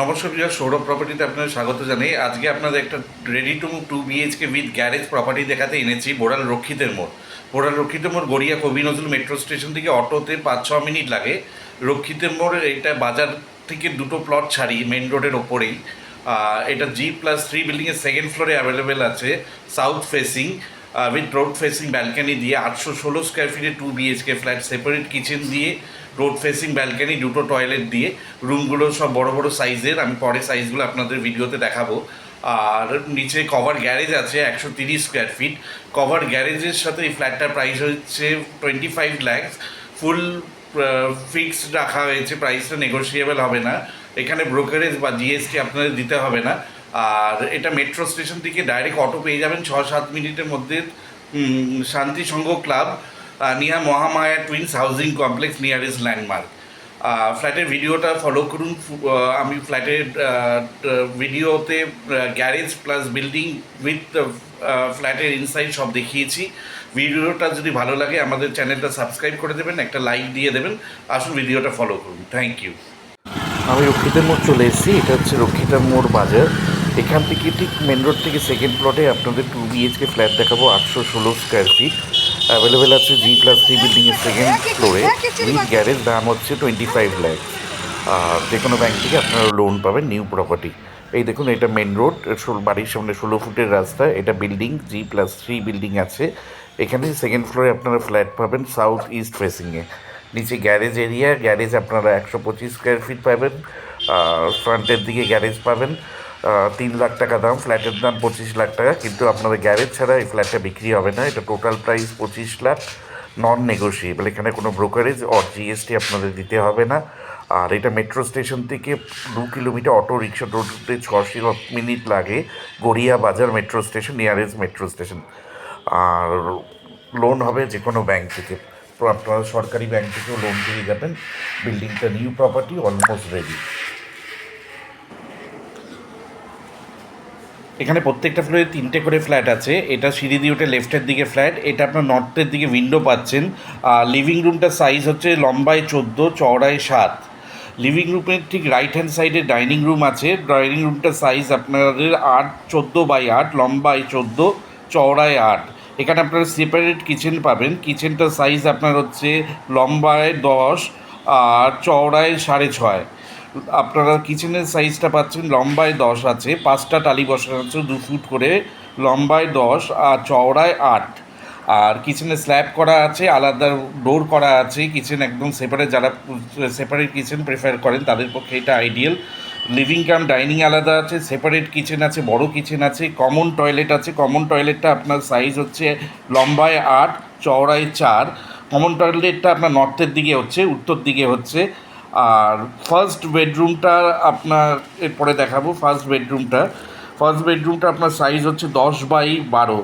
নমস্কার প্রিয় সৌরভ প্রপার্টিতে আপনাদের স্বাগত জানাই। আজকে আপনাদের একটা ready to BHK with garage property দেখাতে এনেছি বোড়াল রক্ষিতের মোড়। বোড়াল রক্ষিতের মোড় গড়িয়া কবি নজরুল মেট্রো স্টেশন থেকে অটোতে 5-6 মিনিট লাগে। রক্ষিতের মোড় এটা বাজার থেকে দুটো প্লট ছাড়ি মেন রোডের ওপরেই। এটা G+3 বিল্ডিংয়ের সেকেন্ড ফ্লোরে অ্যাভেলেবেল আছে, south facing with road facing balcony দিয়ে 816 স্কোয়ার ফিটে 2 BHK ফ্ল্যাট, সেপারেট কিচেন দিয়ে, রোড ফেসিং ব্যালকানি, দুটো টয়লেট দিয়ে। রুমগুলো সব বড় বড় সাইজের, আমি পরে সাইজগুলো আপনাদের ভিডিওতে দেখাবো। আর নিচে কভার গ্যারেজ আছে 130 স্কোয়ার ফিট। কভার গ্যারেজের সাথে এই ফ্ল্যাটটার প্রাইস হচ্ছে 25 lakhs। ফুল ফিক্সড রাখা হয়েছে, প্রাইসটা নেগোশিয়েবল হবে না। এখানে ব্রোকারেজ বা জিএসটি আপনাদের দিতে হবে না। আর এটা মেট্রো স্টেশন থেকে ডাইরেক্ট অটো পেয়ে যাবেন 6-7 মিনিটের মধ্যে। Shanti Sangha club near Mahamaya twins housing complex nearest landmark. ফ্ল্যাটের ভিডিওটা ফলো করুন। আমি ফ্ল্যাটের ভিডিওতে গ্যারেজ প্লাস বিল্ডিং উইথ ফ্ল্যাটের ইনসাইড সব দেখিয়েছি। ভিডিওটা যদি ভালো লাগে আমাদের চ্যানেলটা সাবস্ক্রাইব করে দেবেন, একটা লাইক দিয়ে দেবেন। আসুন ভিডিওটা ফলো করুন। Thank you. আমি রক্ষিতের মোড় চলে এসেছি। এটা হচ্ছে রক্ষিতার মোড় বাজার। এখান থেকে ঠিক মেন রোড থেকে সেকেন্ড প্লটে আপনাদের 2 BHK ফ্ল্যাট দেখাবো 816 স্কোয়ার ফিট। অ্যাভেলেবেল আছে G+3 বিল্ডিংয়ের সেকেন্ড ফ্লোরে উইথ গ্যারেজ। দাম হচ্ছে 25 lakhs। আর যে কোনো ব্যাংক থেকে আপনারা লোন পাবেন। New property. এই দেখুন, এটা মেন রোড, বাড়ির সামনে 16 ফুটের রাস্তা। এটা বিল্ডিং G+3 বিল্ডিং আছে। এখানে সেকেন্ড ফ্লোরে আপনারা ফ্ল্যাট পাবেন সাউথ ইস্ট ফেসিংয়ে। নিচে গ্যারেজ এরিয়া, গ্যারেজ আপনারা 125 স্কোয়ার ফিট পাবেন। ফ্রন্টের দিকে গ্যারেজ পাবেন। 3 লাখ টাকা দাম, ফ্ল্যাটের দাম 25 লাখ টাকা। কিন্তু আপনাদের গ্যারেজ ছাড়া এই ফ্ল্যাটটা বিক্রি হবে না। এটা টোটাল প্রাইস 25 লাখ, নন নেগোশিয়েবল। এখানে কোনো ব্রোকারেজ অর জিএসটি আপনাদের দিতে হবে না। আর এটা মেট্রো স্টেশন থেকে 2 কিলোমিটার, অটো রিক্সা টোটোতে 6 মিনিট লাগে। Garia Bazar metro station, nearest metro station. আর লোন হবে যে কোনো ব্যাংক থেকে। তো আপনারা সরকারি ব্যাংক থেকেও লোন পেয়ে যাবেন। বিল্ডিংটা নিউ প্রপার্টি, অলমোস্ট রেডি। এখানে প্রত্যেকটা ফ্লোরে 3টে করে ফ্ল্যাট আছে। এটা সিঁড়ি দিয়ে উঠে লেফটের দিকে ফ্ল্যাট। এটা আপনার নর্থের দিকে উইন্ডো পাচ্ছেন। লিভিং রুমটার সাইজ হচ্ছে লম্বায় 14, চওড়ায় 7। লিভিং রুমের ঠিক রাইট হ্যান্ড সাইডে ডাইনিং রুম আছে। ডাইনিং রুমটার সাইজ আপনাদের 14x8, লম্বায় 14, চওড়ায় 8। এখানে আপনারা সেপারেট কিচেন পাবেন। কিচেনটার সাইজ আপনার হচ্ছে লম্বায় 10 আর চওড়ায় 6.5। আপনারা কিচেনের সাইজটা পাচ্ছেন লম্বায় 10 আছে, 5টা টালি বসানো আছে 2 ফুট করে, লম্বায় 10 আর চওড়ায় 8। আর কিচেনে স্ল্যাব করা আছে, আলাদা ডোর করা আছে। কিচেন একদম সেপারেট, যারা সেপারেট কিচেন প্রেফার করেন তাদের পক্ষে এটা আইডিয়াল। লিভিং কাম ডাইনিং আলাদা আছে, সেপারেট কিচেন আছে, বড় কিচেন আছে, কমন টয়লেট আছে। কমন টয়লেটটা আপনার সাইজ হচ্ছে লম্বায় 8, চওড়ায় 4। কমন টয়লেটটা আপনার নর্থের দিকে হচ্ছে, উত্তর দিকে হচ্ছে। আর ফার্স্ট বেডরুমটা আপনার এরপরে দেখাবো। ফার্স্ট বেডরুমটা আপনার সাইজ হচ্ছে 10x12।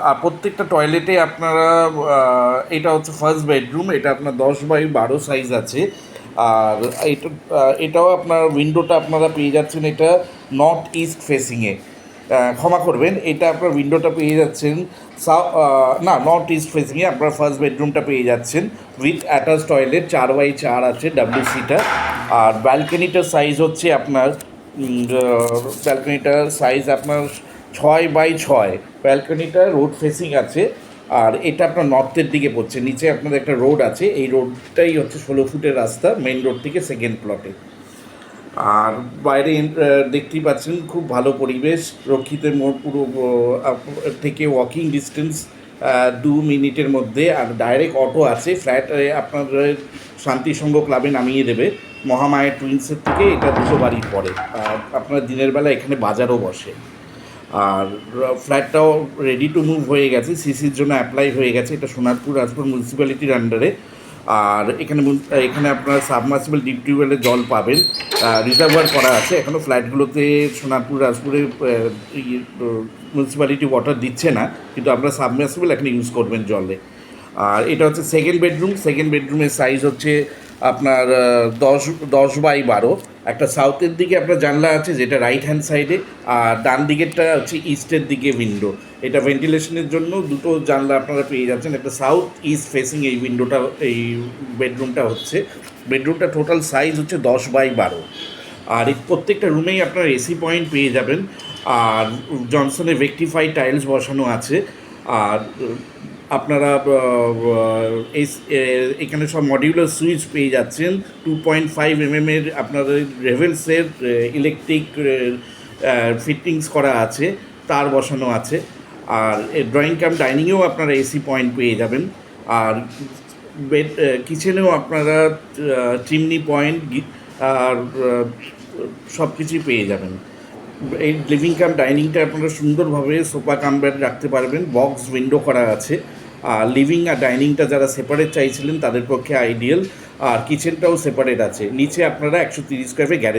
আর প্রত্যেকটা টয়লেটে আপনারা এটা হচ্ছে ফার্স্ট বেডরুম, এটা আপনার 10x12 সাইজ আছে। আর এটাও আপনার উইন্ডোটা আপনারা পেয়ে যাচ্ছেন এটা নর্থ ইস্ট ফেসিংয়ে। ক্ষমা করবেন, এটা আপনার উইন্ডোটা পেয়ে যাচ্ছেন নর্থ ইস্ট ফেসিংয়ে। আপনার ফার্স্ট বেডরুমটা পেয়ে যাচ্ছেন উইথ অ্যাটাচ টয়লেট, 4x4 আছে WCটা। আর ব্যালকনিটার সাইজ হচ্ছে আপনার 6x6। ব্যালকনিটা রোড ফেসিং আছে। আর এটা আপনার নর্থের দিকে পড়ছে। নিচে আপনাদের একটা রোড আছে, এই রোডটাই হচ্ছে 16 ফুটের রাস্তা মেইন রোড থেকে সেকেন্ড প্লটে। আর বাইরে দেখতেই পাচ্ছেন খুব ভালো পরিবেশ। রক্ষিতের মোড় পুরো থেকে ওয়াকিং ডিস্টেন্স 2 মিনিটের মধ্যে। আর ডাইরেক্ট অটো আছে। ফ্ল্যাট আপনাদের শান্তি সংঘ ক্লাবে নামিয়ে দেবে মহামায়া টুইন্সের থেকে। এটা 200 বাড়ির পরে। আর আপনার দিনের বেলা এখানে বাজারও বসে। আর ফ্ল্যাটটাও রেডি টু মুভ হয়ে গেছে, সিসির জন্য অ্যাপ্লাই হয়ে গেছে। এটা সোনারপুর রাজপুর মিউনিসিপ্যালিটির আন্ডারে। আর এখানে আপনারা সাবমার্সিবল ডিপ টিউবওয়েলের জল পাবেন। রিজার্ভার করা আছে। এখনও ফ্ল্যাটগুলোতে সোনারপুর রাজপুরে মিউনিসিপ্যালিটি ওয়াটার দিচ্ছে না, কিন্তু আপনারা সাবমার্সিবল এখন ইউজ করবেন জলে। আর এটা হচ্ছে সেকেন্ড বেডরুমের সাইজ হচ্ছে আপনার 10x12। একটা সাউথের দিকে আপনার জানলা আছে যেটা রাইট হ্যান্ড সাইডে, আর ডান দিকেরটা হচ্ছে ইস্টের দিকে উইন্ডো। এটা ভেন্টিলেশনের জন্য দুটো জানলা আপনারা পেয়ে যাচ্ছেন। একটা সাউথ ইস্ট ফেসিং এই উইন্ডোটা, এই বেডরুমটা হচ্ছে। বেডরুমটা টোটাল সাইজ হচ্ছে 10x12। আর এই প্রত্যেকটা রুমেই আপনার এসি পয়েন্ট পেয়ে যাবেন। আর জনসনের রেকটিফাই টাইলস বসানো আছে। আর আপনারা এখানে সব মডিউলার সুইচ পেয়ে যাচ্ছেন। 2.5 mm আপনাদের রেভেলসের ইলেকট্রিক ফিটিংস করা আছে, তার বসানো আছে। আর ড্রয়িং কাম ডাইনিংয়েও আপনারা এসি পয়েন্ট পেয়ে যাবেন। আর বেড কিচেনেও আপনারা চিমনি পয়েন্ট আর সব কিছুই পেয়ে যাবেন। এই লিভিং কাম ডাইনিংটা আপনারা সুন্দরভাবে সোফা কাম বেড রাখতে পারবেন, বক্স উইন্ডো করা আছে। আর লিভিং আর ডাইনিংটা যারা সেপারেট চাইছিলেন তাদের পক্ষে আইডিয়াল। আর কিচেনটাও সেপারেট আছে। নিচে আপনারা 130 স্কোয়ার ফিট গ্যারেজ